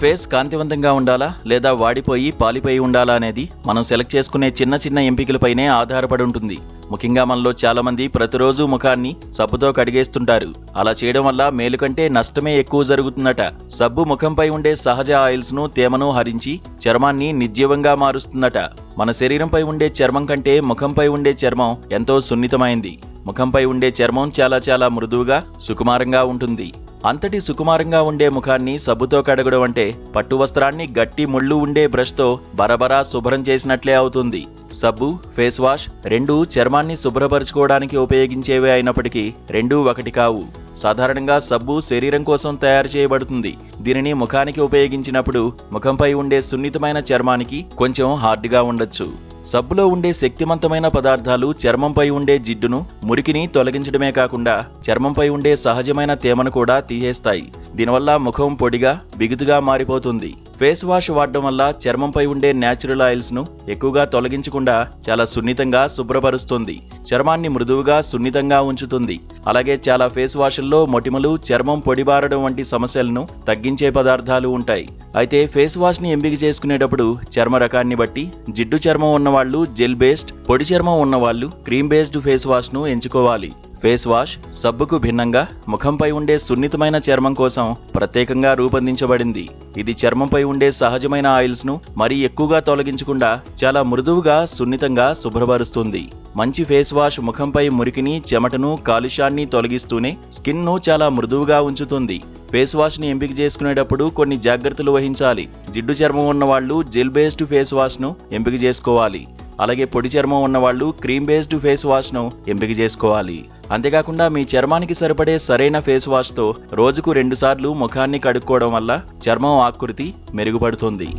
Face కాంతివంతంగా ఉండాలా లేదా వాడిపోయి పాలిపోయి ఉండాలా అనేది మనం సెలెక్ట్ చేసుకునే చిన్న చిన్న ఎంపికలపైనే ఆధారపడి ఉంటుంది. ముఖ్యంగా మనలో చాలా మంది ప్రతిరోజు ముఖాన్ని సబ్బుతో కడిగేస్తుంటారు. అలా చేయడం వల్ల మేలు కంటే నష్టమే ఎక్కువ జరుగుతుందట. సబ్బు ముఖంపై ఉండే సహజ ఆయిల్స్ ను తేమను హరించి చర్మాన్ని నిర్జీవంగా మారుస్తుందట. మన శరీరంపై ఉండే చర్మం కంటే ముఖంపై ఉండే చర్మం ఎంతో సున్నితమైంది. ముఖంపై ఉండే చర్మం చాలా మృదువుగా సుకుమారంగా ఉంటుంది. అంతటి సుకుమారంగా ఉండే ముఖాన్ని సబ్బుతో కడగడం అంటే పట్టు వస్త్రాన్ని గట్టి ముళ్ళు ఉండే బ్రష్తో బరబరా శుభ్రం చేసినట్లే అవుతుంది. సబ్బు, ఫేస్ వాష్ రెండూ చర్మాన్ని శుభ్రపరచుకోవడానికి ఉపయోగించేవే అయినప్పటికీ రెండూ ఒకటి కావు. సాధారణంగా సబ్బు శరీరం కోసం తయారు చేయబడుతుంది. దీనిని ముఖానికి ఉపయోగించినప్పుడు ముఖంపై ఉండే సున్నితమైన చర్మానికి కొంచెం హార్డ్గా ఉండొచ్చు. సబ్బులో ఉండే శక్తివంతమైన పదార్థాలు చర్మంపై ఉండే జిడ్డును, మురికిని తొలగించడమే కాకుండా చర్మంపై ఉండే సహజమైన తేమను కూడా తీసేస్తాయి. దీనివల్ల ముఖం పొడిగా, బిగుతుగా మారిపోతుంది. ఫేస్ వాష్ వాడడం వల్ల చర్మంపై ఉండే న్యాచురల్ ఆయిల్స్ ను ఎక్కువగా తొలగించకుండా చాలా సున్నితంగా శుభ్రపరుస్తుంది. చర్మాన్ని మృదువుగా, సున్నితంగా ఉంచుతుంది. అలాగే చాలా ఫేస్ వాషుల్లో మొటిమలు, చర్మం పొడిబారడం వంటి సమస్యలను తగ్గించే పదార్థాలు ఉంటాయి. అయితే ఫేస్ వాష్ ని ఎంపిక చేసుకునేటప్పుడు చర్మ రకాన్ని బట్టి జిడ్డు చర్మం ఉన్నవాళ్లు జెల్ బేస్డ్, పొడి చర్మం ఉన్నవాళ్లు క్రీమ్ బేస్డ్ ఫేస్ వాష్ ను ఎంచుకోవాలి. ఫేస్ వాష్ సబ్బుకు భిన్నంగా ముఖంపై ఉండే సున్నితమైన చర్మం కోసం ప్రత్యేకంగా రూపొందించబడింది. ఇది చర్మంపై ఉండే సహజమైన ఆయిల్స్ ను మరీ ఎక్కువగా తొలగించకుండా చాలా మృదువుగా, సున్నితంగా శుభ్రపరుస్తుంది. మంచి ఫేస్ వాష్ ముఖంపై మురికిని, చెమటను, కాలుష్యాన్ని తొలగిస్తూనే స్కిన్ ను చాలా మృదువుగా ఉంచుతుంది. ఫేస్ వాష్ ని ఎంపిక చేసుకునేటప్పుడు కొన్ని జాగ్రత్తలు వహించాలి. జిడ్డు చర్మం ఉన్నవాళ్లు జెల్ బేస్డ్ ఫేస్ వాష్ ను ఎంపిక చేసుకోవాలి. అలాగే పొడి చర్మం ఉన్నవాళ్లు క్రీమ్ బేస్డ్ ఫేస్ వాష్ ను ఎంపిక చేసుకోవాలి. అంతేకాకుండా మీ చర్మానికి సరిపడే సరైన ఫేస్ వాష్ తో రోజుకు 2 సార్లు ముఖాన్ని కడుక్కోవడం వల్ల చర్మం ఆకృతి మెరుగుపడుతుంది.